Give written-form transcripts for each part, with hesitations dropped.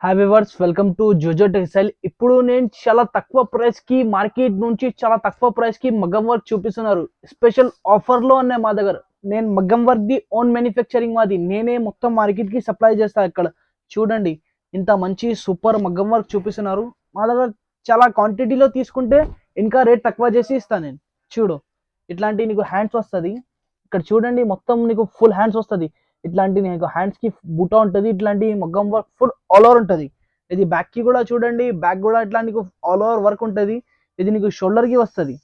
Hi viewers, welcome to Jojo textile. ఇప్పుడు నేను చాలా తక్కువ ప్రైస్ కి మార్కెట్ నుంచి చాలా తక్కువ ప్రైస్ కి మగ్గం వర్క్ చూపిస్తున్నారు. స్పెషల్ ఆఫర్ లో ఉన్నాయి మా దగ్గర. నేను మగ్గం వర్క్ ది ఓన్ మ్యానుఫ్యాక్చరింగ్ మాది. నేనే మొత్తం మార్కెట్ కి సప్లై చేస్తా. ఇక్కడ చూడండి, ఇంత మంచి సూపర్ మగ్గం వర్క్ చూపిస్తున్నారు మా దగ్గర. చాలా క్వాంటిటీలో తీసుకుంటే ఇంకా రేట్ తక్కువ చేసి ఇస్తాను నేను. చూడు, ఇట్లాంటి నీకు హ్యాండ్స్ వస్తుంది. ఇక్కడ చూడండి, మొత్తం నీకు ఫుల్ హ్యాండ్స్ వస్తుంది. ఇట్లాంటి నీకు హ్యాండ్స్ కి బూటా ఉంటుంది. ఇట్లాంటి మగ్గం వర్క్ ఫుల్ ఆల్ ఓవర్ ఉంటుంది. ఇది బ్యాక్ కి కూడా చూడండి, బ్యాక్ కూడా ఇట్లా నీకు ఆల్ ఓవర్ వర్క్ ఉంటుంది. ఇది నీకు షోల్డర్ కి వస్తుంది.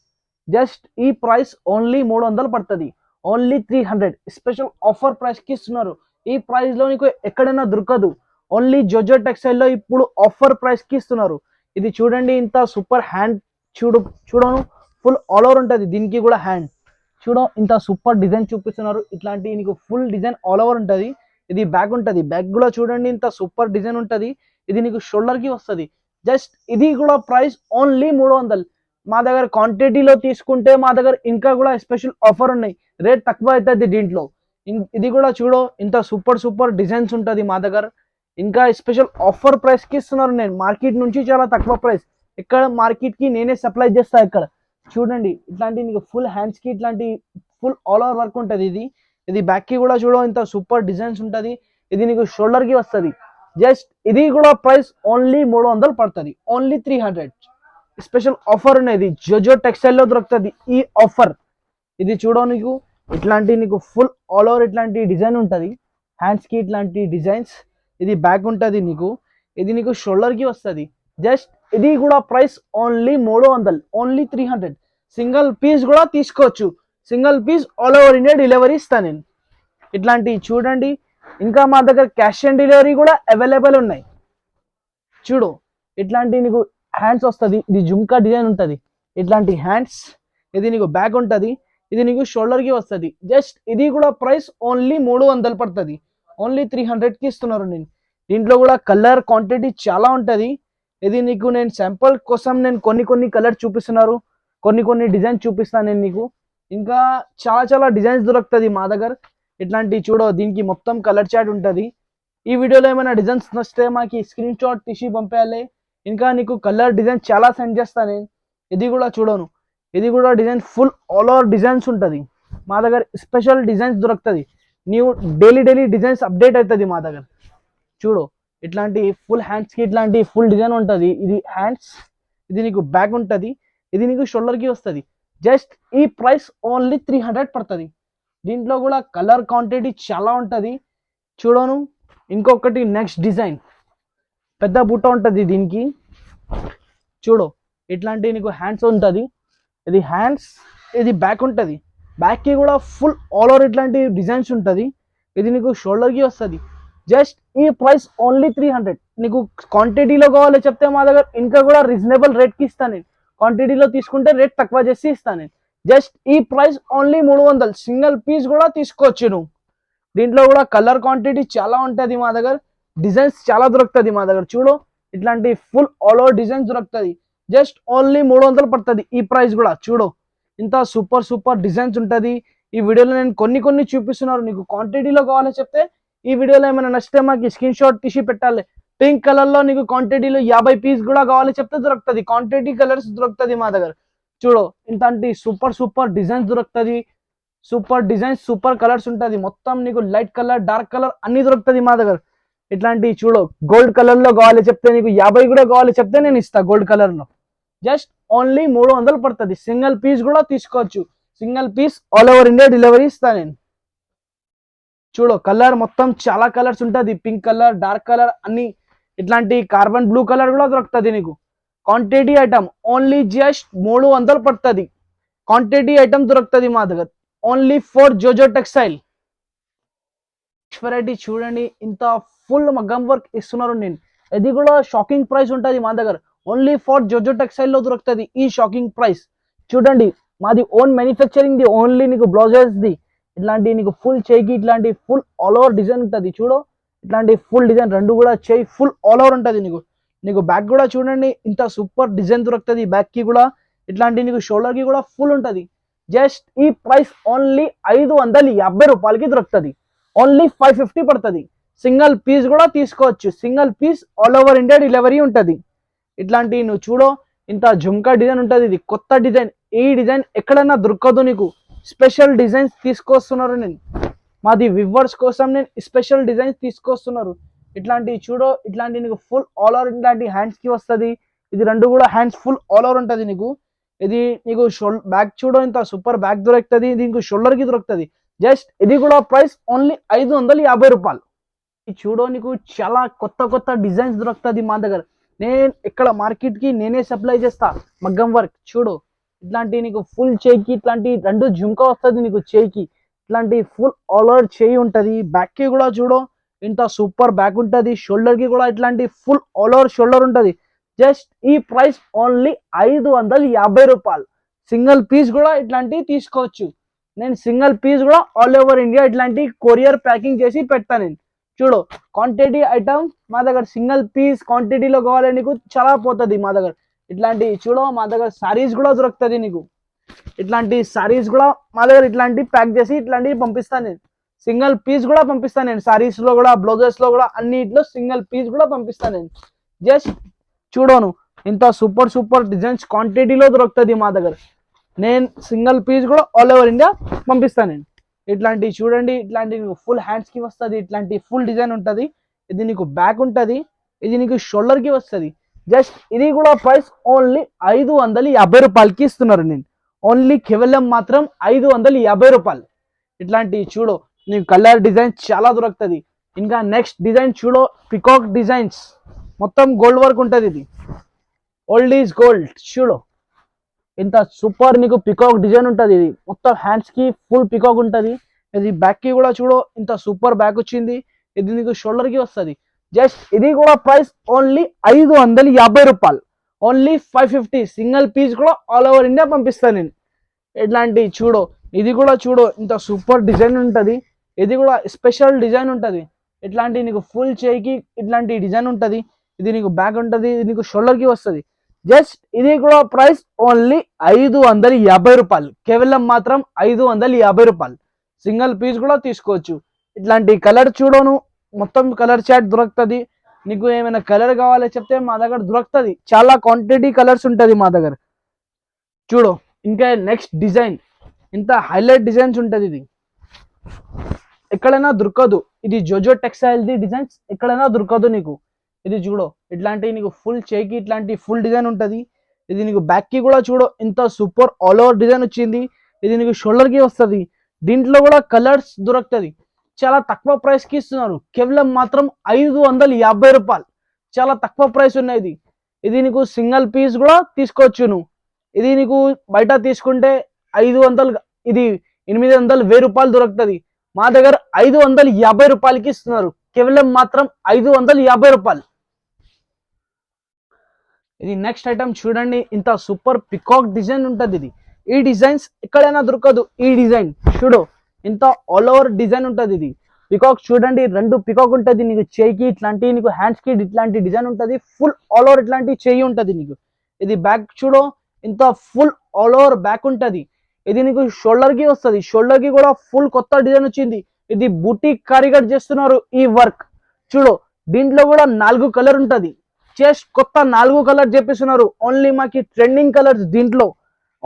జస్ట్ ఈ ప్రైస్ ఓన్లీ 300 పడుతుంది. ఓన్లీ 300 స్పెషల్ ఆఫర్ ప్రైస్ కి ఇస్తున్నారు. ఈ ప్రైస్ లో నీకు ఎక్కడైనా దొరకదు. ఓన్లీ జోజో టెక్స్టైల్ లో ఇప్పుడు ఆఫర్ ప్రైస్ కి ఇస్తున్నారు. ఇది చూడండి, ఇంత సూపర్ హ్యాండ్ చూడను ఫుల్ ఆల్ ఓవర్ ఉంటుంది. దీనికి కూడా హ్యాండ్ చూడ, ఇంత సూపర్ డిజైన్ చూపిస్తున్నారు. ఇట్లాంటి నీకు ఫుల్ డిజైన్ ఆల్ ఓవర్ ఉంటుంది. ఇది బ్యాక్ ఉంటుంది. బ్యాక్ కూడా చూడండి, ఇంత సూపర్ డిజైన్ ఉంటుంది. ఇది నీకు షోల్డర్ కి వస్తుంది. జస్ట్ ఇది కూడా ప్రైస్ ఓన్లీ 300. మా దగ్గర క్వాంటిటీలో తీసుకుంటే మా దగ్గర ఇంకా కూడా స్పెషల్ ఆఫర్ ఉన్నాయి. రేట్ తక్కువ అవుతుంది దీంట్లో. ఇది కూడా చూడో, ఇంత సూపర్ సూపర్ డిజైన్స్ ఉంటుంది మా దగ్గర. ఇంకా స్పెషల్ ఆఫర్ ప్రైస్ కి ఇస్తున్నారు. నేను మార్కెట్ నుంచి చాలా తక్కువ ప్రైస్. ఇక్కడ మార్కెట్ కి నేనే సప్లై చేస్తా. ఇక్కడ చూడండి, ఇట్లాంటి నీకు ఫుల్ హ్యాండ్స్ కి ఇట్లాంటి ఫుల్ ఆల్ ఓవర్ వర్క్ ఉంటుంది. ఇది ఇది బ్యాక్ కి కూడా చూడ, ఇంత సూపర్ డిజైన్స్ ఉంటుంది. ఇది నీకు షోల్డర్ కి వస్తుంది. జస్ట్ ఇది కూడా ప్రైస్ ఓన్లీ 300 పడుతుంది. ఓన్లీ 300 స్పెషల్ ఆఫర్ ఉన్నది. జోజో టెక్స్టైల్ లో దొరుకుతుంది ఈ ఆఫర్. ఇది చూడ, నీకు ఇట్లాంటి నీకు ఫుల్ ఆల్ ఓవర్ ఇట్లాంటి డిజైన్ ఉంటుంది. హ్యాండ్స్ కి ఇట్లాంటి డిజైన్స్. ఇది బ్యాక్ ఉంటుంది నీకు. ఇది నీకు షోల్డర్ కి వస్తుంది. జస్ట్ ఇది కూడా price only 300. Only 300. Single piece కూడా తీసుకోవచ్చు. Single piece all over India delivery ఇస్తాను నేను. ఇట్లాంటివి చూడండి, ఇంకా మా దగ్గర క్యాష్ ఆన్ డెలివరీ కూడా అవైలబుల్ ఉన్నాయి. చూడు, ఇట్లాంటి నీకు హ్యాండ్స్ వస్తుంది. ఇది జుమ్కా డిజైన్ ఉంటుంది. ఇట్లాంటి హ్యాండ్స్. ఇది నీకు బ్యాక్ ఉంటుంది. ఇది నీకు షోల్డర్ కి వస్తుంది. జస్ట్ ఇది కూడా ప్రైస్ ఓన్లీ 300 పడుతుంది. ఓన్లీ 300 కి ఇస్తున్నారు నేను. దీంట్లో కూడా కలర్ క్వాంటిటీ చాలా ఉంటుంది. ఇది నీకు నేను శాంపుల్ కోసం నేను కొన్ని కలర్ చూపిస్తున్నారు. కొన్ని డిజైన్ చూపిస్తాను నేను నీకు. ఇంకా చాలా చాలా డిజైన్స్ దొరుకుతుంది మా దగ్గర. ఇట్లాంటి చూడో, దీనికి మొత్తం కలర్ చార్ట్ ఉంటుంది. ఈ వీడియోలో ఏమైనా డిజైన్స్ నచ్చితే మాకు స్క్రీన్ షాట్ తీసి పంపేయాలి. ఇంకా నీకు కలర్ డిజైన్ చాలా సెండ్ చేస్తాను నేను. ఇది కూడా చూడను, ఇది కూడా design full all over designs ఉంటుంది. మా దగ్గర స్పెషల్ డిజైన్స్ దొరుకుతుంది. న్యూ డైలీ డిజైన్స్ అప్డేట్ అవుతుంది మా దగ్గర. చూడు, ఇట్లాంటి ఫుల్ హ్యాండ్స్ కి ఇట్లాంటి ఫుల్ డిజైన్ ఉంటుంది. ఇది హ్యాండ్స్. ఇది నీకు బ్యాక్ ఉంటుంది. ఇది నీకు షోల్డర్ కి వస్తుంది. జస్ట్ ఈ ప్రైస్ ఓన్లీ 300 పడుతుంది. దీంట్లో కూడా కలర్ క్వాంటిటీ చాలా ఉంటుంది. చూడను, ఇంకొకటి నెక్స్ట్ డిజైన్ పెద్ద బుట్ట ఉంటుంది దీనికి. చూడు, ఇట్లాంటి నీకు హ్యాండ్స్ ఉంటుంది. ఇది హ్యాండ్స్. ఇది బ్యాక్ ఉంటుంది. బ్యాక్ కి కూడా ఫుల్ ఆల్ ఓవర్ ఇట్లాంటి డిజైన్స్ ఉంటుంది. ఇది నీకు షోల్డర్ కి వస్తుంది. జస్ట్ ఈ ప్రైస్ ఓన్లీ 300. నీకు క్వాంటిటీలో కావాలి చెప్తే మా దగ్గర ఇంకా కూడా రీజనబుల్ రేట్కి ఇస్తాను నేను. క్వాంటిటీలో తీసుకుంటే రేట్ తక్కువ చేసి ఇస్తాను నేను. జస్ట్ ఈ ప్రైస్ ఓన్లీ 300. సింగిల్ పీస్ కూడా తీసుకోవచ్చు నువ్వు. దీంట్లో కూడా కలర్ క్వాంటిటీ చాలా ఉంటుంది మా దగ్గర. డిజైన్స్ చాలా దొరుకుతుంది మా దగ్గర. చూడు, ఇట్లాంటి ఫుల్ ఆల్ ఓవర్ డిజైన్స్ దొరుకుతుంది. జస్ట్ ఓన్లీ 300 పడుతుంది ఈ ప్రైస్ కూడా. చూడు, ఇంత సూపర్ సూపర్ డిజైన్స్ ఉంటుంది. ఈ వీడియోలో నేను కొన్ని చూపిస్తున్నారు. నీకు క్వాంటిటీలో కావాలి చెప్తే ఈ వీడియోలో ఏమైనా నచ్చితే మాకు స్క్రీన్ షాట్ తీసి పెట్టాలి. పింక్ కలర్ లో నీకు క్వాంటిటీలో 50 పీస్ కూడా కావాలి చెప్తే దొరుకుతుంది. క్వాంటిటీ కలర్స్ దొరుకుతుంది మా దగ్గర. చూడు, ఇంతటి సూపర్ డిజైన్స్ దొరుకుతుంది. సూపర్ డిజైన్స్, సూపర్ కలర్స్ ఉంటుంది. మొత్తం నీకు లైట్ కలర్, డార్క్ కలర్ అన్ని దొరుకుతుంది మా దగ్గర. ఇట్లాంటి చూడు, గోల్డ్ కలర్ లో కావాలి చెప్తే నీకు 50 కూడా కావాలి చెప్తే నేను ఇస్తా గోల్డ్ కలర్ లో. జస్ట్ ఓన్లీ 300 పడుతుంది. సింగిల్ పీస్ కూడా తీసుకోవచ్చు. Single piece all over India delivery ఇస్తా నేను. చూడు, కలర్ మొత్తం చాలా కలర్స్ ఉంటుంది. పింక్ కలర్, డార్క్ కలర్ అన్ని. ఇట్లాంటి కార్బన్ బ్లూ కలర్ కూడా దొరుకుతుంది నీకు. క్వాంటిటీ ఐటమ్ ఓన్లీ జస్ట్ 300 పడుతుంది. క్వాంటిటీ ఐటమ్ దొరుకుతుంది మా దగ్గర. Only for Jojo textile. Variety చూడండి, ఇంత ఫుల్ మగ్గం వర్క్ ఇస్తున్నారు నేను. ఇది కూడా షాకింగ్ ప్రైస్ ఉంటుంది మా దగ్గర. ఓన్లీ ఫర్ జోజో టెక్స్టైల్ లో దొరుకుతుంది ఈ షాకింగ్ ప్రైస్. చూడండి, మాది ఓన్ మ్యానుఫ్యాక్చరింగ్ ది. ఓన్లీ నీకు బ్లౌజెస్ ది. ఇట్లాంటి నీకు ఫుల్ చేయికి ఇట్లాంటి ఫుల్ ఆల్ ఓవర్ డిజైన్ ఉంటుంది. చూడు, ఇట్లాంటి ఫుల్ డిజైన్ రెండు కూడా చేయి ఫుల్ ఆల్ ఓవర్ ఉంటుంది నీకు. నీకు బ్యాక్ కూడా చూడండి, ఇంత సూపర్ డిజైన్ దొరుకుతుంది. బ్యాక్ కి కూడా ఇట్లాంటి నీకు షోల్డర్ కి కూడా ఫుల్ ఉంటుంది. జస్ట్ ఈ ప్రైస్ ఓన్లీ 550 రూపాయలకి దొరుకుతుంది. ఓన్లీ 550 పడుతుంది. సింగిల్ పీస్ కూడా తీసుకోవచ్చు. Single piece all over India delivery ఉంటుంది. ఇట్లాంటి నువ్వు చూడో ఇంత జుమ్కా డిజైన్ ఉంటుంది. ఇది కొత్త డిజైన్. ఈ డిజైన్ ఎక్కడైనా దొరకదు నీకు. స్పెషల్ డిజైన్స్ తీసుకొస్తున్నారు నేను మాది వివర్స్ కోసం. నేను స్పెషల్ డిజైన్స్ తీసుకొస్తున్నారు. ఇట్లాంటివి చూడో, ఇట్లాంటి నీకు ఫుల్ ఆల్ ఓవర్ ఇట్లాంటి హ్యాండ్స్ కి వస్తుంది. ఇది రెండు కూడా హ్యాండ్స్ ఫుల్ ఆల్ ఓవర్ ఉంటుంది నీకు. ఇది నీకు బ్యాక్ చూడో ఇంత సూపర్ బ్యాక్ దొరుకుతుంది. దీనికి షోల్డర్ కి దొరుకుతుంది. జస్ట్ ఇది కూడా ప్రైస్ ఓన్లీ 550 రూపాయలు. ఇది చూడో నీకు చాలా కొత్త కొత్త డిజైన్స్ దొరుకుతుంది మా దగ్గర. నేను ఇక్కడ మార్కెట్ కి నేనే సప్లై చేస్తా మగ్గం వర్క్. చూడు ఇట్లాంటి నీకు ఫుల్ చేయికి ఇట్లాంటి రెండు జుంకా వస్తుంది నీకు చేయికి. ఇట్లాంటి ఫుల్ ఆల్ ఓవర్ చేయి ఉంటుంది. బ్యాక్ కి కూడా చూడో ఇంత సూపర్ బ్యాక్ ఉంటుంది. షోల్డర్ కి కూడా ఇట్లాంటి ఫుల్ ఆల్ ఓవర్ షోల్డర్ ఉంటుంది. జస్ట్ ఈ ప్రైస్ ఓన్లీ 550 రూపాయలు. సింగిల్ పీస్ కూడా ఇట్లాంటివి తీసుకోవచ్చు. నేను సింగిల్ పీస్ కూడా ఆల్ ఓవర్ ఇండియా ఇట్లాంటి కొరియర్ ప్యాకింగ్ చేసి పెడతాను నేను. చూడు క్వాంటిటీ ఐటమ్ మా దగ్గర సింగిల్ పీస్ క్వాంటిటీలో కావాలి నీకు చాలా పోతుంది మా దగ్గర. ఇట్లాంటి చూడో మా దగ్గర సారీస్ కూడా దొరుకుతుంది నీకు. ఇట్లాంటి సారీస్ కూడా మా దగ్గర ఇట్లాంటి ప్యాక్ చేసి ఇట్లాంటివి పంపిస్తాను నేను. సింగిల్ పీస్ కూడా పంపిస్తాను నేను. సారీస్ లో కూడా బ్లౌజెస్ లో కూడా అన్నిట్లో సింగిల్ పీస్ కూడా పంపిస్తాను నేను. జస్ట్ చూడోను ఇంత సూపర్ సూపర్ డిజైన్స్ క్వాంటిటీలో దొరుకుతుంది మా దగ్గర. నేను సింగిల్ పీస్ కూడా ఆల్ ఓవర్ ఇండియా పంపిస్తాను నేను. ఇట్లాంటి చూడండి, ఇట్లాంటి నీకు ఫుల్ హ్యాండ్స్ కి వస్తుంది. ఇట్లాంటి ఫుల్ డిజైన్ ఉంటుంది. ఇది నీకు బ్యాక్ ఉంటుంది. ఇది నీకు షోల్డర్ కి వస్తుంది. జస్ట్ ఇది కూడా ప్రైస్ ఓన్లీ 550 రూపాయలకి ఇస్తున్నారు నేను. ఓన్లీ కేవలం మాత్రం 550 రూపాయలు. ఇట్లాంటి చూడో నీకు కలర్ డిజైన్ చాలా దొరుకుతుంది. ఇంకా నెక్స్ట్ డిజైన్ చూడో పికాక్ డిజైన్స్. మొత్తం గోల్డ్ వర్క్ ఉంటుంది. ఇది ఓల్డ్ ఈజ్ గోల్డ్. చూడో ఇంత సూపర్ నీకు పికాక్ డిజైన్ ఉంటుంది. ఇది మొత్తం హ్యాండ్స్ కి ఫుల్ పికాక్ ఉంటుంది. ఇది బ్యాక్ కి కూడా చూడో ఇంత సూపర్ బ్యాక్ వచ్చింది. ఇది నీకు షోల్డర్ కి వస్తుంది. జస్ట్ ఇది కూడా ప్రైస్ ఓన్లీ 550 రూపాయలు. ఓన్లీ 550. సింగిల్ పీస్ కూడా ఆల్ ఓవర్ ఇండియా పంపిస్తాను నేను. ఇట్లాంటి చూడో ఇది కూడా చూడో ఇంత సూపర్ డిజైన్ ఉంటుంది. ఇది కూడా స్పెషల్ డిజైన్ ఉంటుంది. ఇట్లాంటి నీకు ఫుల్ చేయికి ఇట్లాంటి డిజైన్ ఉంటుంది. ఇది నీకు బ్యాక్ ఉంటుంది. ఇది నీకు షోల్డర్ కి వస్తుంది. జస్ట్ ఇది కూడా ప్రైస్ ఓన్లీ 550 రూపాయలు. కేవలం మాత్రం 550 రూపాయలు. సింగిల్ పీస్ కూడా తీసుకోవచ్చు. ఇట్లాంటి కలర్ చూడోను మొత్తం కలర్ చార్ట్ దొరుకుతుంది. నీకు ఏమైనా కలర్ కావాలో చెప్తే మా దగ్గర దొరుకుతుంది. చాలా క్వాంటిటీ కలర్స్ ఉంటుంది మా దగ్గర. చూడు ఇంకా నెక్స్ట్ డిజైన్ ఇంత హైలైట్ డిజైన్స్ ఉంటుంది. ఇది ఎక్కడైనా దొరకదు. ఇది జోజో టెక్స్టైల్ ది డిజైన్స్ ఎక్కడైనా దొరకదు నీకు. ఇది చూడో ఇట్లాంటి నీకు ఫుల్ చేయికి ఇట్లాంటి ఫుల్ డిజైన్ ఉంటుంది. ఇది నీకు బ్యాక్ కి కూడా చూడో ఇంత సూపర్ ఆల్ ఓవర్ డిజైన్ వచ్చింది. ఇది నీకు షోల్డర్ కి వస్తుంది. దీంట్లో కూడా కలర్స్ దొరుకుతుంది. చాలా తక్కువ ప్రైస్ కి ఇస్తున్నారు. కేవలం మాత్రం 550 రూపాయలు. చాలా తక్కువ ప్రైస్ ఉన్నది. ఇది నీకు సింగిల్ పీస్ కూడా తీసుకోవచ్చు నువ్వు. ఇది నీకు బయట తీసుకుంటే 500, ఇది 800, 1000 రూపాయలు దొరుకుతుంది. మా దగ్గర 550 రూపాయలకి ఇస్తున్నారు. కేవలం మాత్రం 550 రూపాయలు. ఇది నెక్స్ట్ ఐటమ్ చూడండి. ఇంత సూపర్ పికాక్ డిజైన్ ఉంటుంది. ఇది ఈ డిజైన్స్ ఎక్కడైనా దొరకదు. ఈ డిజైన్ చూడు ఇంత ఆల్ ఓవర్ డిజైన్ ఉంటుంది. ఇది పికాక్ చూడండి. రెండు పికాక్ ఉంటుంది. నీకు చేయికి ఇట్లాంటి నీకు హ్యాండ్స్ కి ఇట్లాంటి డిజైన్ ఉంటుంది. ఫుల్ ఆల్ ఓవర్ ఇట్లాంటి చేయి ఉంటుంది నీకు. ఇది బ్యాక్ చూడో ఇంత ఫుల్ ఆల్ ఓవర్ బ్యాక్ ఉంటుంది. ఇది నీకు షోల్డర్ కి వస్తుంది. షోల్డర్ కి కూడా ఫుల్ కొత్త డిజైన్ వచ్చింది. ఇది బూటిక్ కారిగర్ చేస్తున్నారు ఈ వర్క్. చూడు దీంట్లో కూడా 4 కలర్ ఉంటుంది. జస్ట్ కొత్త 4 కలర్ చేపిస్తున్నారు. ఓన్లీ మాకి ట్రెండింగ్ కలర్స్ దీంట్లో.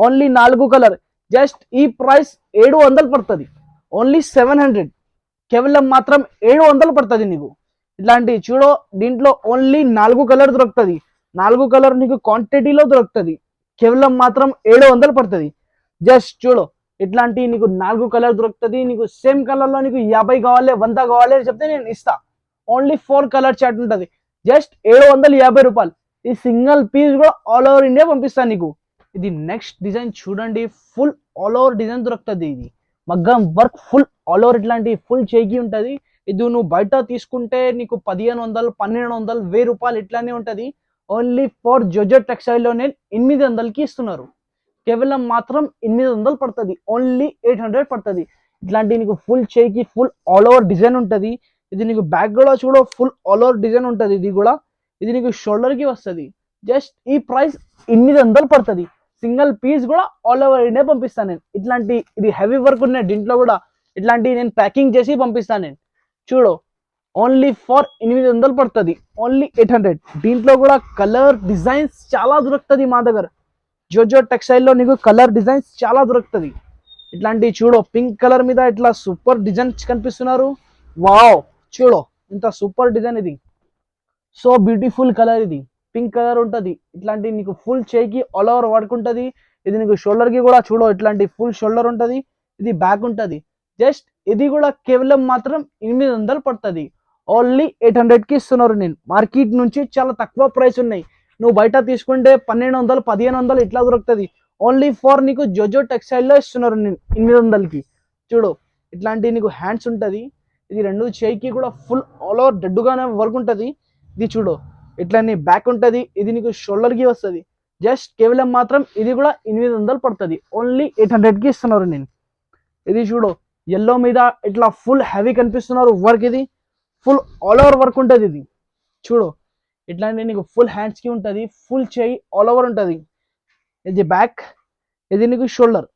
Only 4 colour. జస్ట్ ఈ ప్రైస్ 700 పడుతుంది. ఓన్లీ 700. కేవలం మాత్రం 700 పడుతుంది నీకు. ఇట్లాంటి చూడో దీంట్లో ఓన్లీ 4 కలర్ దొరుకుతుంది. 4 కలర్ నీకు క్వాంటిటీలో దొరుకుతుంది. కేవలం మాత్రం 700 పడుతుంది. జస్ట్ చూడు ఇట్లాంటి నీకు 4 కలర్ దొరుకుతుంది. నీకు సేమ్ కలర్ లో నీకు 50 కావాలి 100 కావాలి అని చెప్తే నేను ఇస్తా. ఓన్లీ 4 కలర్ చార్ట్ ఉంటుంది. జస్ట్ 750 రూపాయలు. ఈ సింగిల్ పీస్ కూడా ఆల్ ఓవర్ ఇండియా పంపిస్తాను నీకు. ఇది నెక్స్ట్ డిజైన్ చూడండి. ఫుల్ ఆల్ ఓవర్ డిజైన్ దొరుకుతుంది. ఇది మగ్గం వర్క్ ఫుల్ ఆల్ ఓవర్ ఇట్లాంటి ఫుల్ చేయికి ఉంటుంది. ఇది నువ్వు బయట తీసుకుంటే నీకు 1500, 1200, 1000 రూపాయలు ఇట్లానే ఉంటుంది. ఓన్లీ ఫర్ జోజో టెక్స్టైల్ లో నేను 800కి ఇస్తున్నారు. కేవలం మాత్రం 800 పడుతుంది. ఓన్లీ 800 పడుతుంది. ఇట్లాంటి నీకు ఫుల్ చేయికి ఫుల్ ఆల్ ఓవర్ డిజైన్ ఉంటుంది. ఇది నీకు బ్యాక్ కూడా చూడో ఫుల్ ఆల్ ఓవర్ డిజైన్ ఉంటుంది. ఇది కూడా ఇది నీకు షోల్డర్ కి వస్తుంది. జస్ట్ ఈ ప్రైస్ 800 పడుతుంది. సింగిల్ పీస్ కూడా ఆల్ ఓవర్ ఇండియా పంపిస్తాను నేను. ఇట్లాంటి ఇది హెవీ వర్క్ ఉన్నాయి. దీంట్లో కూడా ఇట్లాంటి నేను ప్యాకింగ్ చేసి పంపిస్తాను నేను. చూడు ఓన్లీ ఫర్ 800 పడుతుంది, ఓన్లీ 800. దీంట్లో కూడా కలర్ డిజైన్స్ చాలా దొరుకుతుంది మా దగ్గర. జోజో టెక్స్టైల్లో నీకు కలర్ డిజైన్స్ చాలా దొరుకుతుంది. ఇట్లాంటివి చూడు, పింక్ కలర్ మీద ఇట్లా సూపర్ డిజైన్స్ కనిపిస్తున్నారు. వావ్, చూడు ఇంత సూపర్ డిజైన్ ఇది. సో బ్యూటిఫుల్ కలర్ ఇది, పింక్ కలర్ ఉంటుంది. ఇట్లాంటి నీకు ఫుల్ చేయికి ఆల్ ఓవర్ వర్క్ ఉంటుంది. ఇది నీకు షోల్డర్ కి కూడా చూడు, ఇట్లాంటి ఫుల్ షోల్డర్ ఉంటుంది. ఇది బ్యాక్ ఉంటుంది. జస్ట్ ఇది కూడా కేవలం మాత్రం 800 పడుతుంది. ఓన్లీ 800కి ఇస్తున్నారు. నేను మార్కెట్ నుంచి చాలా తక్కువ ప్రైస్ ఉన్నాయి. నువ్వు బయట తీసుకుంటే 1200 1500 ఇట్లా దొరుకుతుంది. ఓన్లీ ఫర్ నీకు జోజో టెక్స్టైల్లో ఇస్తున్నారు నేను 800కి. చూడు ఇట్లాంటి నీకు హ్యాండ్స్ ఉంటుంది. ఇది రెండు చేయికి కూడా ఫుల్ ఆల్ ఓవర్ డడ్డుగానే వర్క్ ఉంటుంది. ఇది చూడు ఇట్లా నీ బ్యాక్ ఉంటుంది. ఇది నీకు షోల్డర్కి వస్తుంది. జస్ట్ కేవలం మాత్రం ఇది కూడా 800 పడుతుంది. ఓన్లీ 800కి ఇస్తున్నారు నేను. ఇది చూడు ఎల్లో మీద ఇట్లా ఫుల్ హెవీ కనిపిస్తున్నారు వర్క్. ఇది ఫుల్ ఆల్ ఓవర్ వర్క్ ఉంటుంది. ఇది చూడు ఇట్లాంటి నీకు ఫుల్ హ్యాండ్స్కి ఉంటుంది, ఫుల్ చేయి ఆల్ ఓవర్ ఉంటుంది. ఇది బ్యాక్, ఇది నీకు షోల్డర్.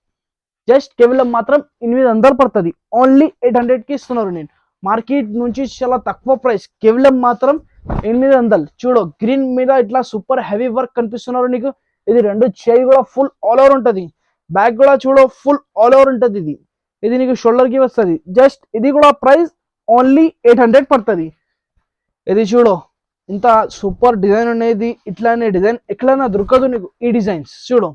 జస్ట్ కేవలం మాత్రం 800 పడుతుంది. ఓన్లీ 800కి ఇస్తున్నారు నేను. మార్కెట్ నుంచి చాలా తక్కువ ప్రైస్, కేవలం మాత్రం 800. చూడు గ్రీన్ మీద ఇట్లా సూపర్ హెవీ వర్క్ కనిపిస్తున్నారు నీకు. ఇది రెండు చేయి కూడా ఫుల్ ఆల్ ఓవర్ ఉంటుంది. బ్యాక్ కూడా చూడు ఫుల్ ఆల్ ఓవర్ ఉంటుంది. ఇది ఇది నీకు షోల్డర్కి వస్తుంది. జస్ట్ ఇది కూడా ప్రైస్ ఓన్లీ 800 పడుతుంది. ఇది చూడు ఇంత సూపర్ డిజైన్ అనేది. ఇట్లానే డిజైన్ ఎక్కడైనా దొరకదు నీకు. ఈ డిజైన్స్ చూడు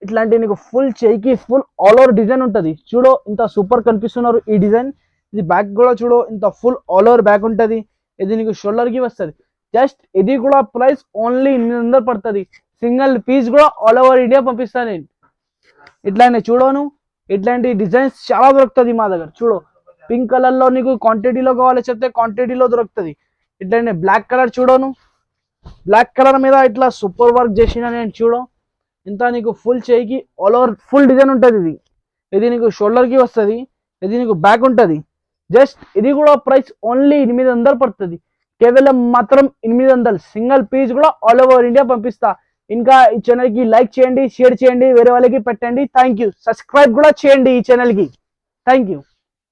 ఇట్లాంటి నీకు ఫుల్ చేయికి ఫుల్ ఆల్ ఓవర్ డిజైన్ ఉంటుంది. చూడు ఇంత సూపర్ కనిపిస్తున్నారు ఈ డిజైన్. ఇది బ్యాక్ కూడా చూడు ఇంత ఫుల్ ఆల్ ఓవర్ బ్యాక్ ఉంటుంది. ఇది నీకు షోల్డర్కి వస్తుంది. జస్ట్ ఇది కూడా ప్రైస్ ఓన్లీ 800 పడుతుంది. సింగిల్ పీస్ కూడా ఆల్ ఓవర్ ఇండియా పంపిస్తాను నేను. ఇట్లానే చూడను ఇట్లాంటి డిజైన్స్ చాలా దొరుకుతుంది మా దగ్గర. చూడు పింక్ కలర్లో నీకు క్వాంటిటీలో కావాలి చెప్తే క్వాంటిటీలో దొరుకుతుంది. ఇట్లానే బ్లాక్ కలర్ చూడను, బ్లాక్ కలర్ మీద ఇట్లా సూపర్ వర్క్ చేసిన నేను. చూడు ఇంత నీకు ఫుల్ చేయికి ఆల్ ఓవర్ ఫుల్ డిజైన్ ఉంటుంది. ఇది ఇది నీకు షోల్డర్కి వస్తుంది. ఇది నీకు బ్యాక్ ఉంటుంది. జస్ట్ ఇది కూడా ప్రైస్ ఓన్లీ 800 పడుతుంది. కేవలం మాత్రం 800. సింగిల్ పీస్ కూడా ఆల్ ఓవర్ ఇండియా పంపిస్తా. ఇంకా ఈ ఛానల్కి లైక్ చేయండి, షేర్ చేయండి, వేరే వాళ్ళకి పెట్టండి. Thank you. సబ్స్క్రైబ్ కూడా చేయండి ఈ ఛానల్కి. Thank you.